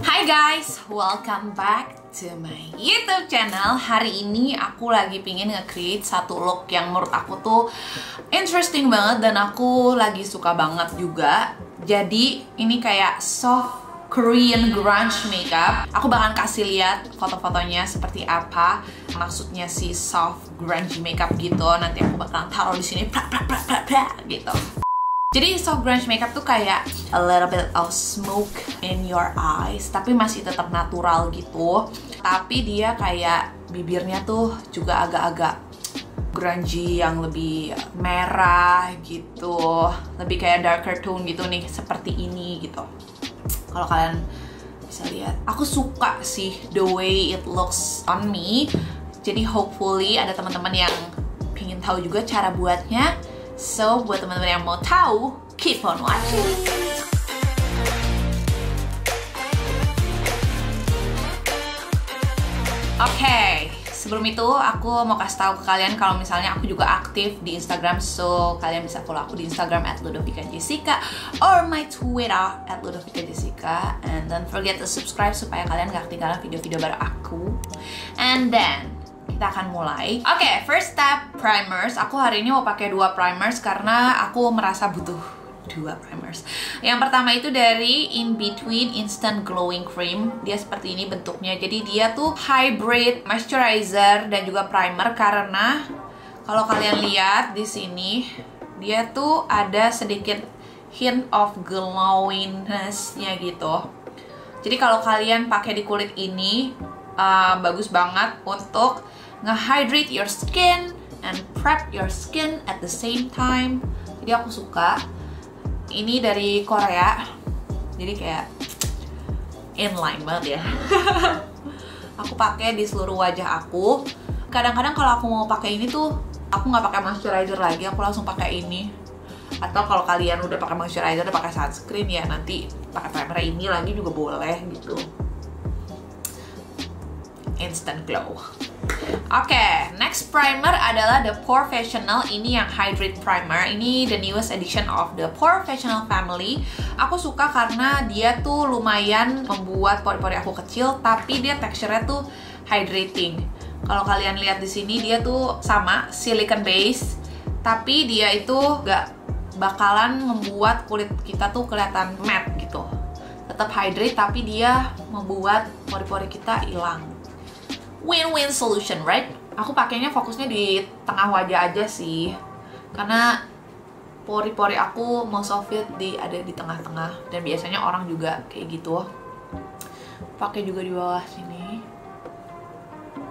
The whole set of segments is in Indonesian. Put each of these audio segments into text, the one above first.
Hai guys, welcome back to my YouTube channel. Hari ini aku lagi pingin nge-create satu look yang menurut aku tuh interesting banget dan aku lagi suka banget juga. Jadi ini kayak soft Korean grunge makeup. Aku bakal kasih lihat foto-fotonya seperti apa. Maksudnya si soft grunge makeup gitu. Nanti aku bakal taruh di sini gitu. Jadi soft grunge makeup tuh kayak a little bit of smoke in your eyes, tapi masih tetap natural gitu. Tapi dia kayak bibirnya tuh juga agak-agak grungy yang lebih merah gitu. Lebih kayak darker tone gitu nih, seperti ini gitu. Kalau kalian bisa lihat, aku suka sih the way it looks on me. Jadi hopefully ada teman-teman yang pingin tahu juga cara buatnya. So, buat teman-teman yang mau tahu, keep on watching. Oke, sebelum itu aku mau kasih tahu ke kalian kalau misalnya aku juga aktif di Instagram. So, kalian bisa follow aku di Instagram @ludovikajessica or my Twitter @ludovikajessica. And don't forget to subscribe supaya kalian gak ketinggalan video-video baru aku. And then kita akan mulai. Oke, first step, primers. Aku hari ini mau pakai 2 primers karena aku merasa butuh 2 primers. Yang pertama itu dari In Between Instant Glowing Cream. Dia seperti ini bentuknya. Jadi dia tuh hybrid moisturizer dan juga primer karena kalau kalian lihat di sini dia tuh ada sedikit hint of glowiness-nya gitu. Jadi kalau kalian pakai di kulit ini bagus banget untuk nge-hydrate your skin and prep your skin at the same time. Jadi aku suka. Ini dari Korea. Jadi kayak inline banget ya. Aku pakai di seluruh wajah aku. Kadang-kadang kalau aku mau pakai ini tuh aku nggak pakai moisturizer lagi, aku langsung pakai ini. Atau kalau kalian udah pakai moisturizer, udah pakai sunscreen ya nanti pakai primer ini lagi juga boleh gitu. Instant glow. Oke, next primer adalah The Porefessional. Ini yang Hydrate Primer. Ini the newest edition of the Porefessional family. Aku suka karena dia tuh lumayan membuat pori-pori aku kecil, tapi dia teksturnya tuh hydrating. Kalau kalian lihat di sini dia tuh sama silicone base, tapi dia itu gak bakalan membuat kulit kita tuh kelihatan matte gitu. Tetap hydrate, tapi dia membuat pori-pori kita hilang. Win-win solution, right? Aku pakainya fokusnya di tengah wajah aja sih, karena pori-pori aku most of it ada di tengah-tengah dan biasanya orang juga kayak gitu. Pakai juga di bawah sini.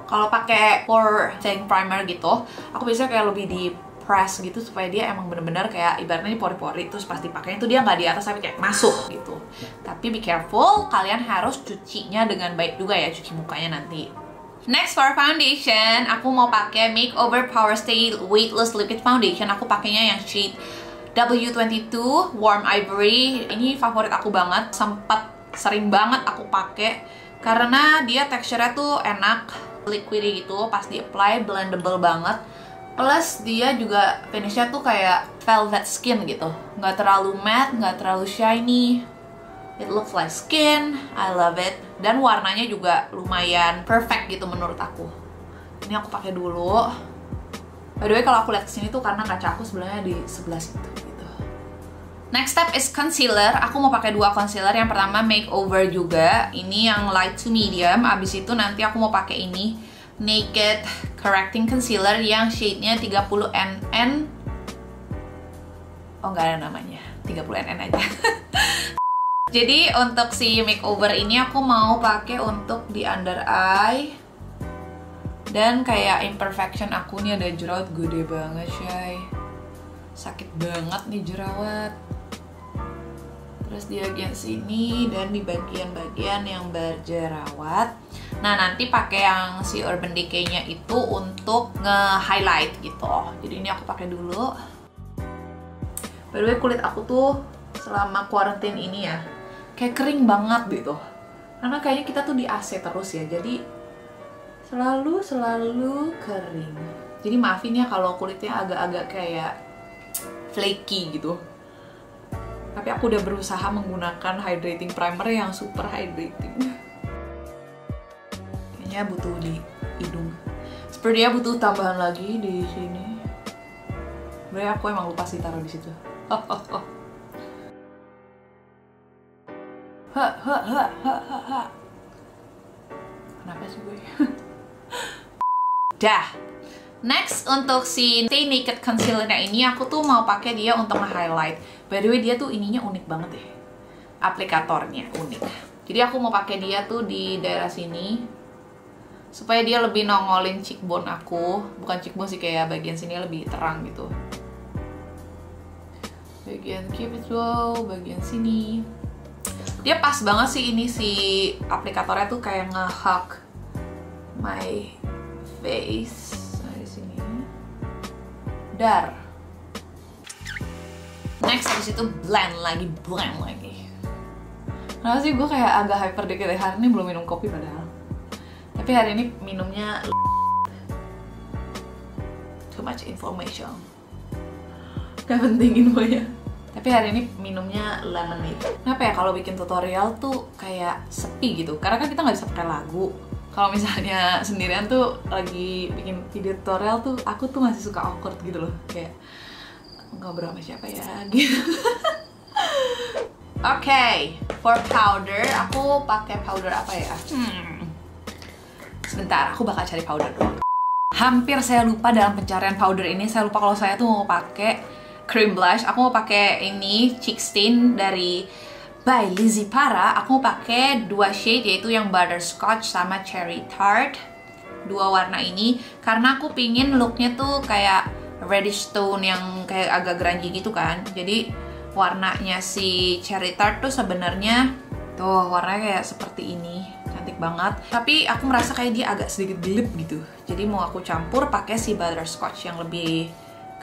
Kalau pakai pore setting primer gitu, aku biasanya kayak lebih di press gitu supaya dia emang bener-bener kayak ibaratnya di pori-pori, terus pasti pakainya itu dia nggak di atas tapi kayak masuk gitu. Tapi be careful, kalian harus cucinya dengan baik juga ya, cuci mukanya nanti. Next for foundation, aku mau pakai Makeover Power Stay Weightless Liquid Foundation. Aku pakainya yang shade W22 Warm Ivory. Ini favorit aku banget, sering banget aku pakai karena dia teksturnya tuh enak, liquidy gitu, pas di apply blendable banget. Plus dia juga finishnya tuh kayak velvet skin gitu, nggak terlalu matte, nggak terlalu shiny. It looks like skin, I love it. Dan warnanya juga lumayan perfect gitu menurut aku. Ini aku pakai dulu. By the way, kalau aku lihat kesini tuh karena kaca aku sebenarnya di sebelah situ gitu. Next step is concealer. Aku mau pakai 2 concealer. Yang pertama Makeover juga. Ini yang light to medium. Abis itu nanti aku mau pakai ini Naked Correcting Concealer yang shade-nya 30NN. Oh, nggak ada namanya. 30NN aja. Jadi untuk si makeover ini aku mau pakai untuk di under eye. Dan kayak imperfection aku nih ada jerawat gede banget, Shay. Sakit banget nih jerawat. Terus di bagian sini dan di bagian-bagian yang berjerawat. Nah, nanti pakai yang si Urban Decay-nya itu untuk nge-highlight gitu. Jadi ini aku pakai dulu. By the way, kulit aku tuh selama quarantine ini ya kayak kering banget gitu, karena kayaknya kita tuh di AC terus ya, jadi selalu kering. Jadi maafin ya kalau kulitnya agak-agak kayak flaky gitu. Tapi aku udah berusaha menggunakan hydrating primer yang super hydrating. Kayaknya butuh di hidung. Sepertinya butuh tambahan lagi di sini. Sebenarnya aku emang lupa sih taruh di situ. Kenapa sih gue? Dah. Next, untuk si Stay Naked Concealer-nya ini, aku tuh mau pakai dia untuk nge-highlight. By the way, dia tuh ininya unik banget ya. Aplikatornya unik. Jadi aku mau pakai dia tuh di daerah sini, supaya dia lebih nongolin cheekbone aku. Bukan cheekbone sih, kayak bagian sini lebih terang gitu. Bagian cupidol, bagian sini. Dia pas banget sih, ini si aplikatornya tuh kayak nge-hug my face. Dar. Next, habis itu blend lagi. Kenapa sih gue kayak agak hyper dikit ya? Hari ini belum minum kopi padahal. Tapi hari ini minumnya too much information. Gak penting infonya. Tapi hari ini minumnya lemonade. Kenapa ya kalau bikin tutorial tuh kayak sepi gitu? Karena kan kita nggak bisa pakai lagu. Kalau misalnya sendirian tuh lagi bikin video tutorial tuh aku tuh masih suka awkward gitu loh, kayak ngobrol sama siapa ya gitu. Oke, for powder aku pakai powder apa ya? Sebentar, aku bakal cari powder dulu. Hampir saya lupa dalam pencarian powder ini. Saya lupa kalau saya tuh mau pakai cream blush. Aku mau pakai ini Cheek Stain dari by Lizzy Para. Aku mau pakai 2 shade, yaitu yang butterscotch sama cherry tart. 2 warna ini karena aku pingin looknya tuh kayak reddish tone yang kayak agak grungy gitu kan. Jadi warnanya si cherry tart tuh sebenarnya tuh warnanya kayak seperti ini, cantik banget. Tapi aku merasa kayak dia agak sedikit gelap gitu. Jadi mau aku campur pakai si butterscotch yang lebih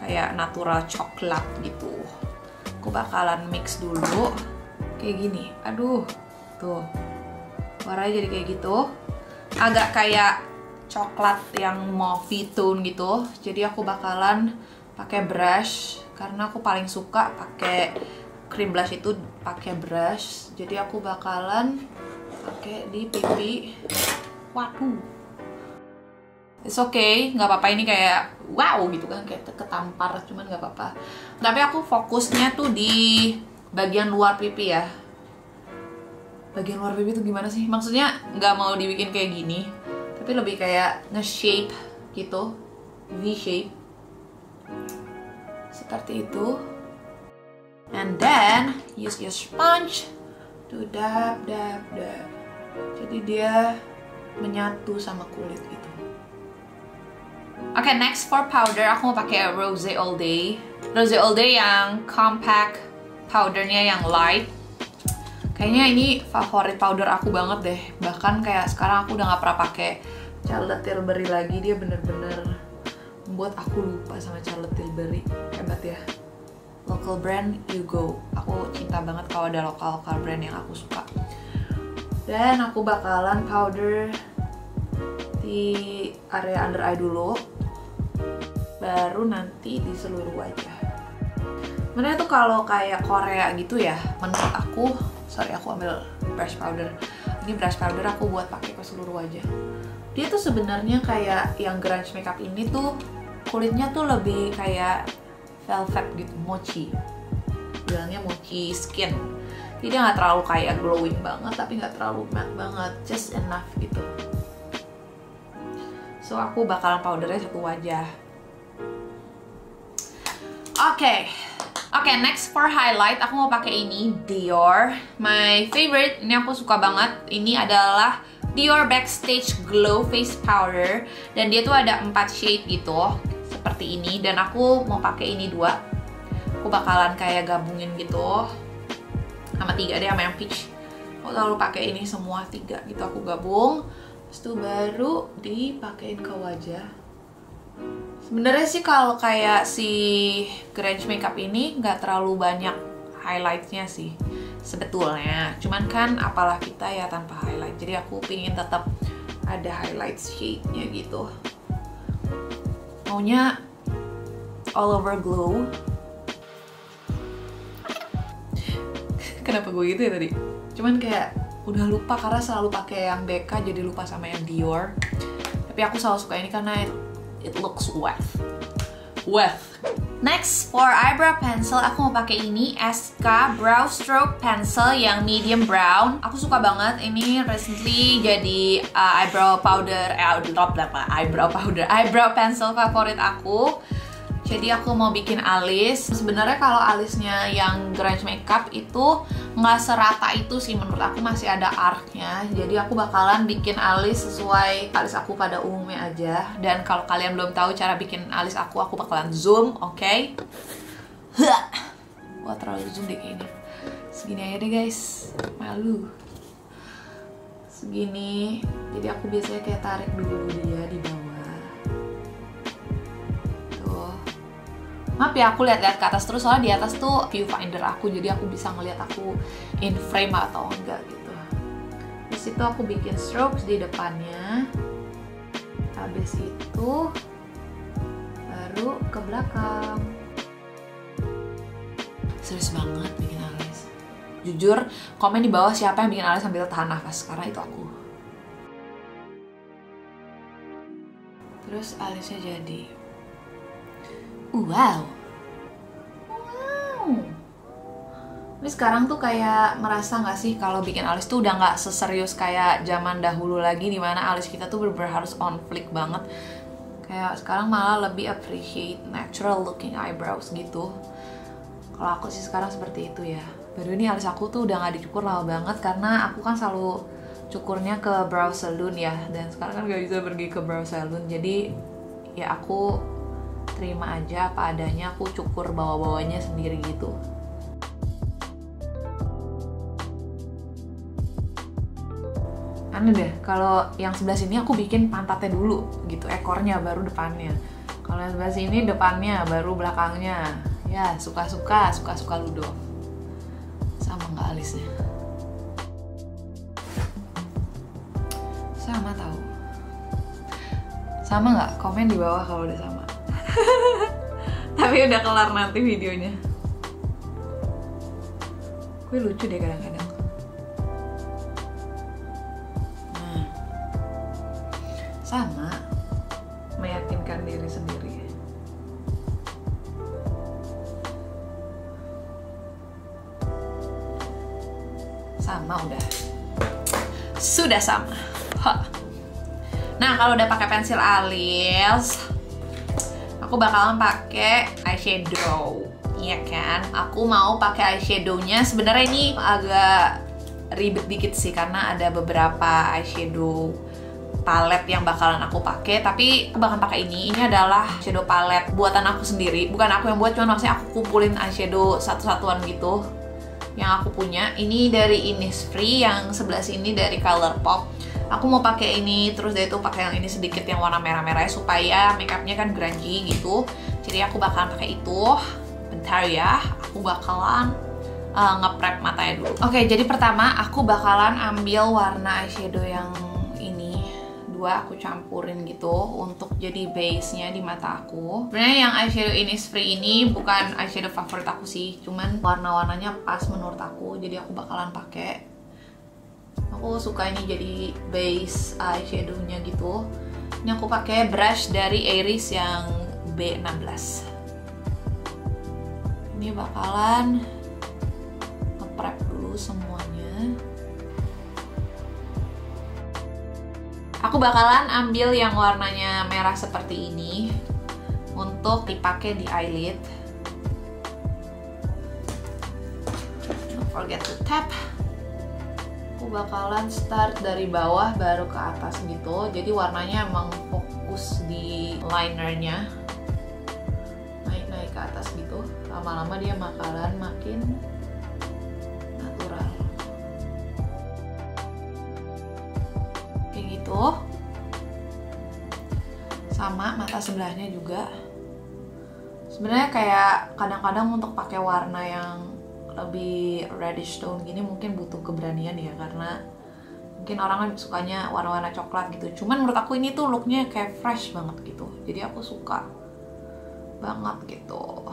kayak natural coklat gitu. Aku bakalan mix dulu. Kayak gini, aduh, tuh warnanya jadi kayak gitu, agak kayak coklat yang mauve tone gitu. Jadi aku bakalan pakai brush karena aku paling suka pakai cream blush itu pakai brush. Jadi aku bakalan pakai di pipi. Waduh, it's okay, nggak apa-apa, ini kayak wow gitu kan, kayak ketampar, cuman nggak apa-apa. Tapi aku fokusnya tuh di bagian luar pipi ya. Bagian luar pipi tuh gimana sih? Maksudnya nggak mau dibikin kayak gini, tapi lebih kayak nge-shape gitu, V-shape. Seperti itu. And then, use your sponge to dab. Jadi dia menyatu sama kulit gitu. Oke, next for powder, aku mau pakai Rosé All Day. Rosé All Day yang compact, powdernya yang light. Kayaknya ini favorit powder aku banget deh. Bahkan kayak sekarang aku udah gak pernah pakai Charlotte Tilbury lagi. Dia bener-bener membuat aku lupa sama Charlotte Tilbury. Hebat ya. Local brand, you go. Aku cinta banget kalau ada lokal brand yang aku suka. Dan aku bakalan powder di area under eye dulu, baru nanti di seluruh wajah. Sebenarnya tuh kalau kayak Korea gitu ya, menurut aku, sorry aku ambil brush powder. Ini brush powder aku buat pakai ke seluruh wajah. Dia tuh sebenarnya kayak yang grunge makeup ini tuh kulitnya tuh lebih kayak velvet gitu, mochi. Bilangnya mochi skin. Jadi dia nggak terlalu kayak glowing banget, tapi nggak terlalu matte banget, just enough gitu. So aku bakalan powdernya satu wajah. Oke, next for highlight aku mau pakai ini Dior, my favorite. Ini aku suka banget. Ini adalah Dior Backstage Glow Face Powder, dan dia tuh ada 4 shade gitu, seperti ini. Dan aku mau pakai ini 2. Aku bakalan kayak gabungin gitu, sama 3 deh, sama yang peach. Aku selalu pakai ini semua 3 gitu, aku gabung. Terus itu baru dipakein ke wajah. Sebenarnya sih kalau kayak si grunge makeup ini nggak terlalu banyak highlightnya sih sebetulnya. Cuman kan apalah kita ya tanpa highlight. Jadi aku pingin tetap ada highlight shade-nya gitu. Maunya all over glow. kenapa gue gitu ya tadi? Cuman kayak udah lupa karena selalu pakai yang BK jadi lupa sama yang Dior. Tapi aku selalu suka ini karena it looks wet. Next, for eyebrow pencil, aku mau pakai ini SK Brow Stroke Pencil yang medium brown. Aku suka banget ini, recently jadi eyebrow pencil favorit aku. Jadi aku mau bikin alis. Sebenarnya kalau alisnya yang grunge makeup itu nggak serata itu sih, menurut aku masih ada arcnya. Jadi aku bakalan bikin alis sesuai alis aku pada umumnya aja. Dan kalau kalian belum tahu cara bikin alis aku bakalan zoom, oke? Wah, terlalu zoom deh kayaknya. Segini aja deh guys, malu. Segini. Jadi aku biasanya kayak tarik dulu dia di bawah. Maaf ya, aku lihat-lihat ke atas terus, soalnya di atas tuh viewfinder aku, jadi aku bisa ngeliat aku in frame atau enggak gitu. Terus itu aku bikin strokes di depannya. Habis itu baru ke belakang. Serius banget bikin alis. Jujur, komen di bawah siapa yang bikin alis sambil tahan nafas, karena itu aku. Terus alisnya jadi. Wow. Ini sekarang tuh kayak merasa nggak sih kalau bikin alis tuh udah nggak seserius kayak zaman dahulu lagi, dimana alis kita tuh bener-bener harus on flick banget. Kayak sekarang malah lebih appreciate natural looking eyebrows gitu. Kalau aku sih sekarang seperti itu ya. Baru ini alis aku tuh udah nggak dicukur lama banget karena aku kan selalu cukurnya ke brow salon ya, dan sekarang kan nggak bisa pergi ke brow salon, jadi ya aku terima aja apa adanya, aku cukur bawah-bawahnya sendiri gitu. Aneh deh, kalau yang sebelah sini aku bikin pantatnya dulu gitu, ekornya baru depannya. Kalau yang sebelah sini depannya baru belakangnya. Ya, suka-suka Ludo. Sama nggak alisnya? Sama tahu. Sama nggak? Komen di bawah kalau udah sama. Tapi udah kelar nanti videonya. Gue lucu deh kadang-kadang. Nah, sama, meyakinkan diri sendiri. Sama udah. Sudah sama. Ha. Nah, kalau udah pakai pensil alis, aku bakalan pakai eyeshadow, iya kan? Aku mau pakai eyeshadownya. Sebenarnya ini agak ribet dikit sih karena ada beberapa eyeshadow palette yang bakalan aku pakai. Tapi aku bakal pakai ini. Ini adalah shadow palette buatan aku sendiri. Bukan aku yang buat, cuman maksudnya aku kumpulin eyeshadow satu-satuan gitu yang aku punya. Ini dari Innisfree, yang sebelah sini dari Colourpop. Aku mau pakai ini, terus dari itu pakai yang ini sedikit yang warna merah-merah supaya makeupnya kan grungy gitu. Jadi aku bakalan pakai itu. Bentar ya, aku bakalan nge-prep matanya dulu. Oke, jadi pertama aku bakalan ambil warna eyeshadow yang ini. Dua aku campurin gitu untuk jadi base-nya di mata aku. Sebenarnya yang eyeshadow Innisfree ini bukan eyeshadow favorit aku sih, cuman warna-warnanya pas menurut aku, jadi aku bakalan pakai. Aku suka ini jadi base eyeshadow-nya gitu. Ini aku pakai brush dari Iris yang B16. Ini bakalan nge-prep dulu semuanya. Aku bakalan ambil yang warnanya merah seperti ini untuk dipakai di eyelid. Don't forget to tap. Aku bakalan start dari bawah baru ke atas gitu. Jadi warnanya emang fokus di linernya. Naik-naik ke atas gitu. Lama-lama dia bakalan makin natural. Kayak gitu. Sama mata sebelahnya juga. Sebenarnya kayak kadang-kadang untuk pakai warna yang lebih reddish tone gini mungkin butuh keberanian ya, karena mungkin orang kan sukanya warna-warna coklat gitu. Cuman menurut aku ini tuh looknya kayak fresh banget gitu, jadi aku suka banget gitu.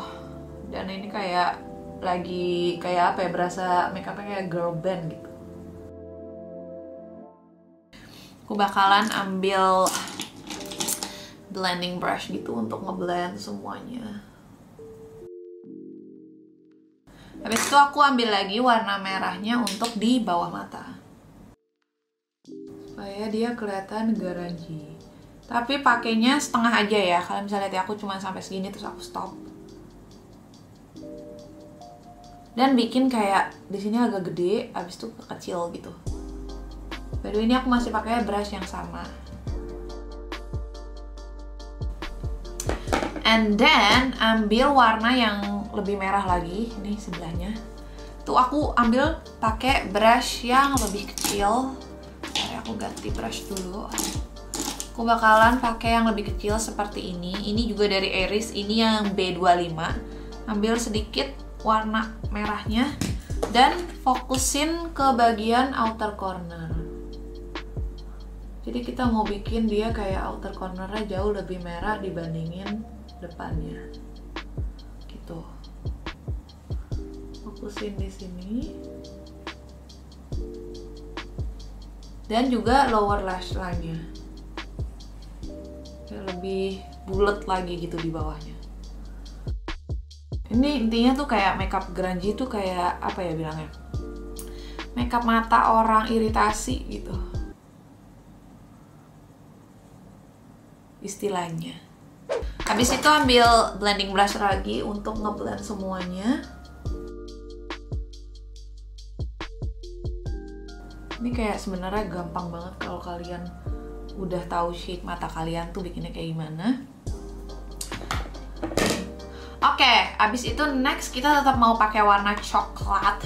Dan ini kayak lagi kayak apa ya, berasa makeupnya kayak girl band gitu. Aku bakalan ambil blending brush gitu untuk ngeblend semuanya. Habis itu aku ambil lagi warna merahnya untuk di bawah mata, supaya dia kelihatan grungy. Tapi pakainya setengah aja ya. Kalian bisa lihat ya, aku cuma sampai segini terus aku stop. Dan bikin kayak di sini agak gede, habis itu kecil gitu. By the way, ini aku masih pakai brush yang sama. And then ambil warna yang lebih merah lagi, ini sebelahnya. Tuh aku ambil pakai brush yang lebih kecil. Bentar, aku ganti brush dulu. Aku bakalan pakai yang lebih kecil seperti ini. Ini juga dari Aries, ini yang B25. Ambil sedikit warna merahnya dan fokusin ke bagian outer corner. Jadi kita mau bikin dia kayak outer cornernya jauh lebih merah dibandingin depannya, gitu. Fokusin di sini. Dan juga lower lash line-nya. Lebih bulat lagi gitu di bawahnya. Ini intinya tuh kayak makeup grungy tuh kayak apa ya bilangnya? Makeup mata orang iritasi gitu. Istilahnya. Habis itu ambil blending brush lagi untuk ngeblend semuanya. Ini kayak sebenarnya gampang banget kalau kalian udah tahu shape mata kalian tuh bikinnya kayak gimana. Oke, abis itu next kita tetap mau pakai warna coklat.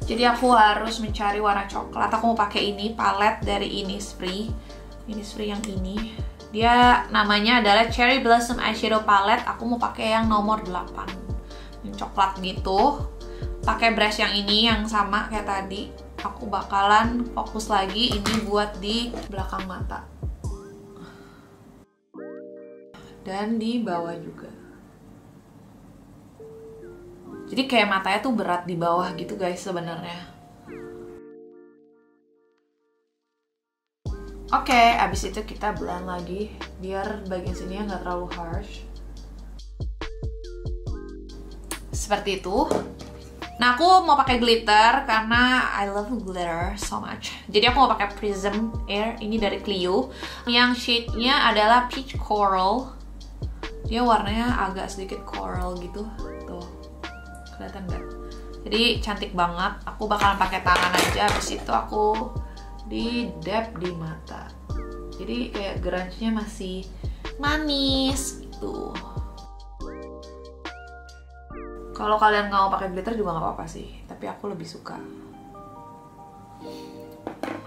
Jadi aku harus mencari warna coklat. Aku mau pakai ini palet dari Innisfree. Innisfree yang ini. Dia namanya adalah Cherry Blossom Eyeshadow Palette. Aku mau pakai yang nomor 8. Yang coklat gitu. Pakai brush yang ini yang sama kayak tadi. Aku bakalan fokus lagi ini buat di belakang mata. Dan di bawah juga. Jadi kayak matanya tuh berat di bawah gitu guys sebenarnya. Oke, abis itu kita blend lagi biar bagian sini nggak terlalu harsh. Seperti itu. Nah, aku mau pakai glitter karena I love glitter so much. Jadi aku mau pakai Prism Air ini dari Clio. Yang shade-nya adalah Peach Coral. Dia warnanya agak sedikit coral gitu. Tuh, kelihatan nggak? Jadi cantik banget. Aku bakalan pakai tangan aja. Abis itu aku di dab di mata. Jadi kayak grunge-nya masih manis gitu. Kalau kalian nggak mau pakai glitter juga nggak apa-apa sih, tapi aku lebih suka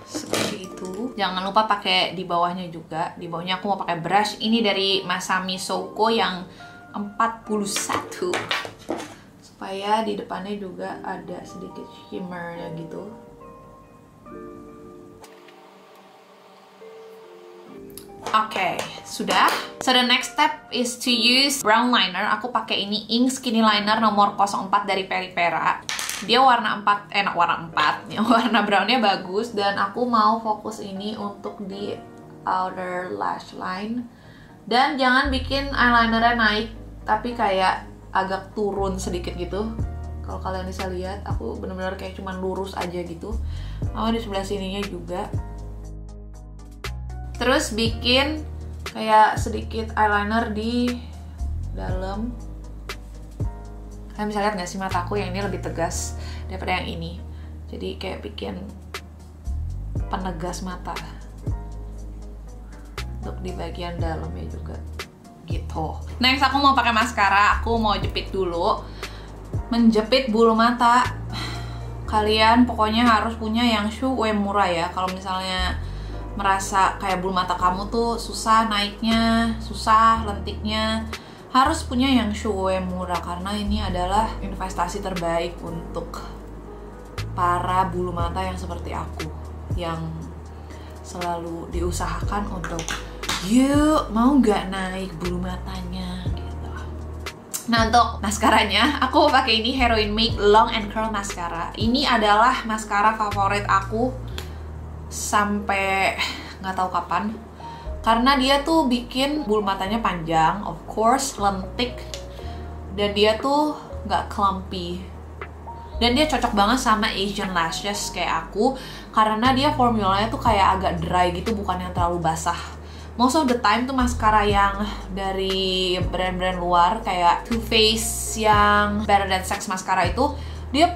seperti itu. Jangan lupa pakai di bawahnya juga. Di bawahnya aku mau pakai brush ini dari Masami Souko yang 41, supaya di depannya juga ada sedikit shimmernya gitu. Oke, sudah. So the next step is to use brown liner. Aku pakai ini Ink Skinny Liner nomor 04 dari Peripera. Dia warna 4, warna 4. Yang warna brownnya bagus. Dan aku mau fokus ini untuk di outer lash line. Dan jangan bikin eyelinernya naik, tapi kayak agak turun sedikit gitu. Kalau kalian bisa lihat, aku bener-bener kayak cuman lurus aja gitu. Mau di sebelah sininya juga. Terus bikin kayak sedikit eyeliner di dalam. Kalian bisa lihat nggak sih mataku yang ini lebih tegas daripada yang ini. Jadi kayak bikin penegas mata untuk di bagian dalamnya juga gitu. Next aku mau pakai maskara. Aku mau jepit dulu. Menjepit bulu mata, kalian pokoknya harus punya yang Shu Uemura ya. Kalau misalnya merasa kayak bulu mata kamu tuh susah naiknya, susah lentiknya, harus punya yang Shu Uemura karena ini adalah investasi terbaik untuk para bulu mata yang seperti aku, yang selalu diusahakan untuk yuk mau nggak naik bulu matanya gitu. Nah, untuk maskaranya, aku pakai ini Heroin Make Long and Curl Mascara. Ini adalah maskara favorit aku sampai nggak tahu kapan. Karena dia tuh bikin bulu matanya panjang, of course, lentik, dan dia tuh nggak clumpy. Dan dia cocok banget sama Asian lashes kayak aku, karena dia formulanya tuh kayak agak dry gitu, bukan yang terlalu basah. Most of the time tuh maskara yang dari brand-brand luar kayak Too Faced yang Better Than Sex maskara itu dia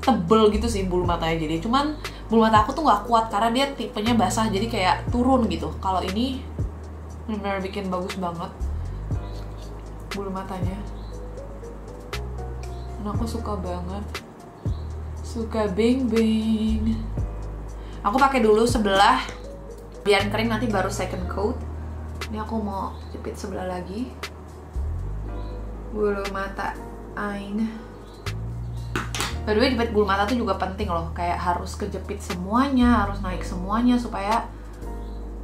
tebel gitu sih bulu matanya, jadi cuman bulu mata aku tuh nggak kuat karena dia tipenya basah, jadi kayak turun gitu. Kalau ini benar-benar bikin bagus banget bulu matanya, dan aku suka banget, suka bing. Aku pakai dulu sebelah biar kering, nanti baru second coat. Ini aku mau jepit sebelah lagi bulu mata Aing. By the way, jepit bulu mata tuh juga penting loh, kayak harus kejepit semuanya, harus naik semuanya supaya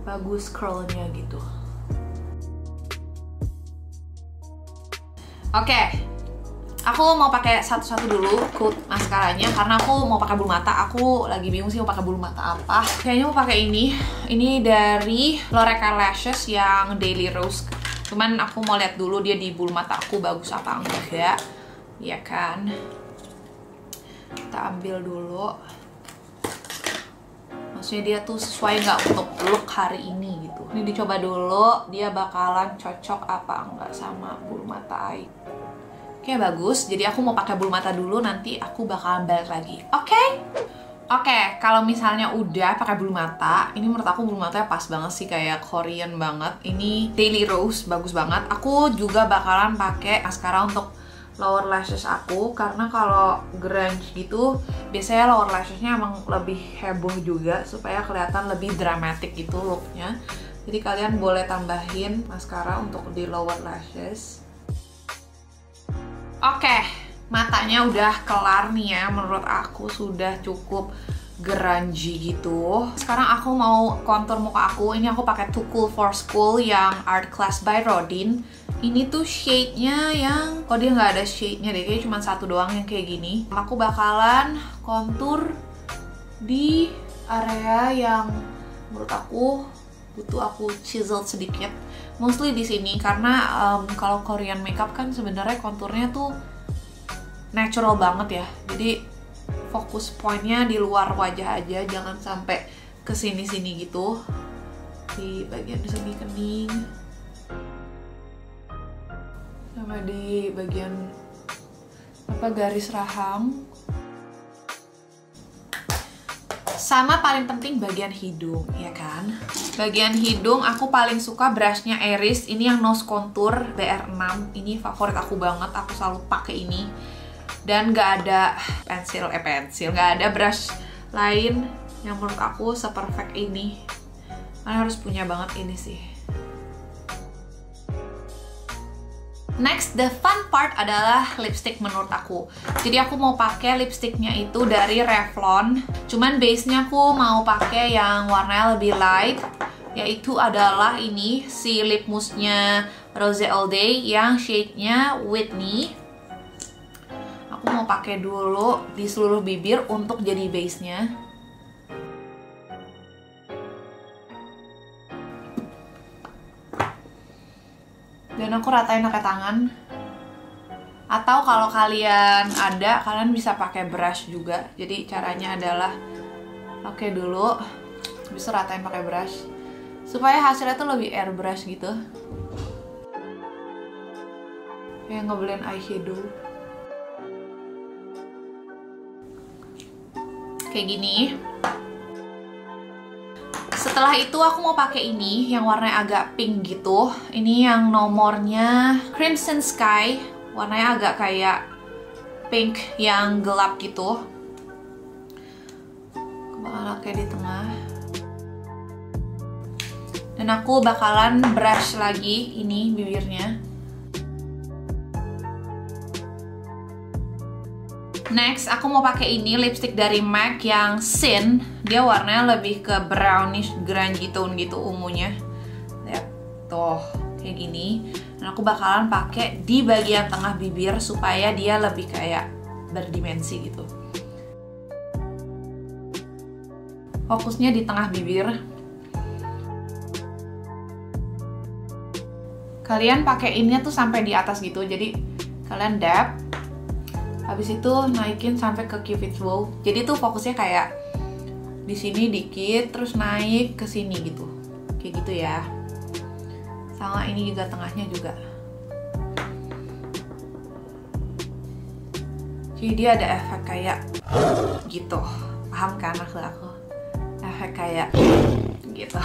bagus curlnya gitu. Oke, aku mau pakai satu-satu dulu coat maskaranya karena aku mau pakai bulu mata. Aku lagi bingung sih mau pakai bulu mata apa. Kayaknya mau pakai ini. Ini dari L'Oreal Lashes yang Daily Rose. Cuman aku mau lihat dulu dia di bulu mata aku bagus apa enggak. Ya kan? Kita ambil dulu. Maksudnya dia tuh sesuai nggak untuk look hari ini gitu. Ini dicoba dulu, dia bakalan cocok apa enggak sama bulu mata Aing. Oke, bagus. Jadi aku mau pakai bulu mata dulu, nanti aku bakalan balik lagi. Oke, kalau misalnya udah pakai bulu mata, ini menurut aku bulu matanya pas banget sih, kayak Korean banget. Ini Daily Rose, bagus banget. Aku juga bakalan pakai maskara untuk lower lashes aku, karena kalau grunge gitu biasanya lower lashesnya emang lebih heboh juga supaya kelihatan lebih dramatic gitu looknya. Jadi kalian boleh tambahin maskara untuk di lower lashes. Oke, matanya udah kelar nih ya, menurut aku sudah cukup grungy gitu. Sekarang aku mau kontur muka aku. Ini aku pakai Too Cool for School yang Art Class by Rodin. Ini tuh shade-nya yang, kok dia nggak ada shade-nya deh, kayaknya cuma satu doang yang kayak gini. Aku bakalan kontur di area yang menurut aku butuh aku chisel sedikit. Mostly di sini karena kalau Korean makeup kan sebenarnya konturnya tuh natural banget ya. Jadi fokus pointnya di luar wajah aja, jangan sampai ke sini-sini gitu. Di bagian sini kening, sama di bagian garis rahang. Sama paling penting bagian hidung, ya kan? Bagian hidung aku paling suka brushnya Eris. Ini yang nose contour BR6. Ini favorit aku banget, aku selalu pakai ini. Dan gak ada gak ada brush lain yang menurut aku seperfect ini. Kalian harus punya banget ini sih. Next, the fun part adalah lipstick menurut aku. Jadi aku mau pakai lipsticknya itu dari Revlon. Cuman base-nya aku mau pakai yang warnanya lebih light, yaitu adalah ini, si lip mousse-nya Rose All Day yang shade-nya Whitney. Aku mau pakai dulu di seluruh bibir untuk jadi base-nya. Dan aku ratain pakai tangan. Atau kalau kalian ada, kalian bisa pakai brush juga. Jadi caranya adalah pakai dulu, bisa ratain pakai brush supaya hasilnya tuh lebih airbrush gitu. Kayak ngeblend eyeshadow. Kayak gini. Setelah itu aku mau pakai ini yang warnanya agak pink gitu. Ini yang nomornya Crimson Sky. Warnanya agak kayak pink yang gelap gitu. Aku bakalan pakai di tengah. Dan aku bakalan brush lagi ini bibirnya. Next, aku mau pakai ini lipstick dari MAC yang Sin. Dia warnanya lebih ke brownish grungy tone gitu ungunya. Lihat. Tuh, kayak gini. Dan aku bakalan pakai di bagian tengah bibir supaya dia lebih kayak berdimensi gitu. Fokusnya di tengah bibir. Kalian pakeinnya tuh sampai di atas gitu. Jadi kalian dab. Habis itu naikin sampai ke cupid's bow. Jadi tuh fokusnya kayak di sini dikit terus naik ke sini gitu. Kayak gitu ya. Sama ini juga tengahnya juga. Jadi dia ada efek kayak gitu. Paham kan maksud aku? Efek kayak gitu.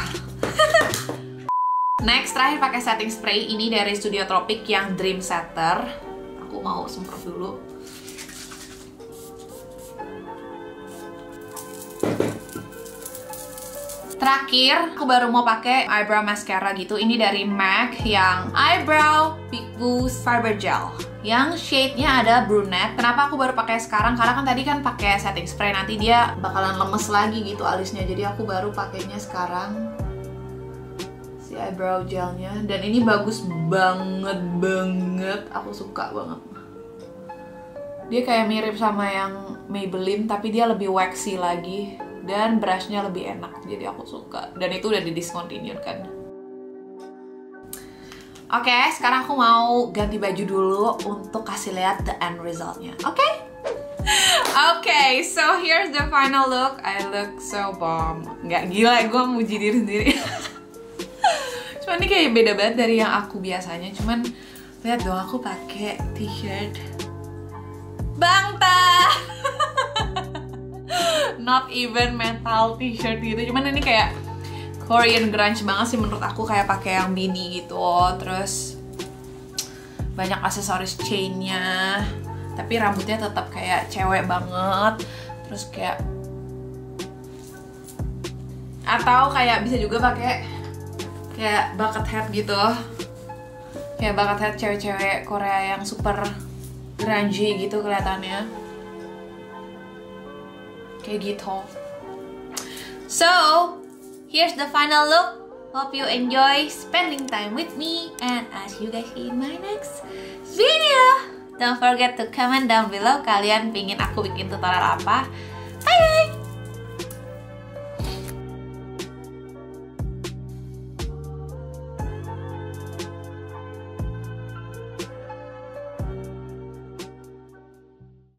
Next, terakhir pakai setting spray ini dari Studio Tropic yang Dream Setter. Aku mau semprot dulu. Terakhir, aku baru mau pakai eyebrow mascara gitu. Ini dari MAC yang Eyebrow Big Boost Fiber Gel. Yang shade-nya ada brunette. Kenapa aku baru pakai sekarang? Karena kan tadi kan pakai setting spray, nanti dia bakalan lemes lagi gitu alisnya. Jadi aku baru pakainya sekarang si eyebrow gelnya. Dan ini bagus banget. Aku suka banget. Dia kayak mirip sama yang Maybelline, tapi dia lebih waxy lagi. Dan brushnya lebih enak, jadi aku suka. Dan itu udah di discontinued kan. Oke, sekarang aku mau ganti baju dulu untuk kasih lihat the end resultnya. Oke? Oke, so here's the final look. I look so bomb. Nggak gila, gue muji diri sendiri. Cuman ini kayak beda banget dari yang aku biasanya. Cuman lihat dong, aku pakai t-shirt Bangta. Not even metal t-shirt gitu. Cuman ini kayak Korean grunge banget sih menurut aku, kayak pakai yang beanie gitu. Terus banyak aksesoris chainnya, tapi rambutnya tetap kayak cewek banget. Terus kayak, atau kayak bisa juga pakai kayak bucket hat gitu. Kayak bucket hat cewek-cewek Korea yang super grungy gitu kelihatannya. Kayak gitu. So, here's the final look. Hope you enjoy spending time with me, and I'll see you guys in my next video. Don't forget to comment down below kalian pingin aku bikin tutorial apa.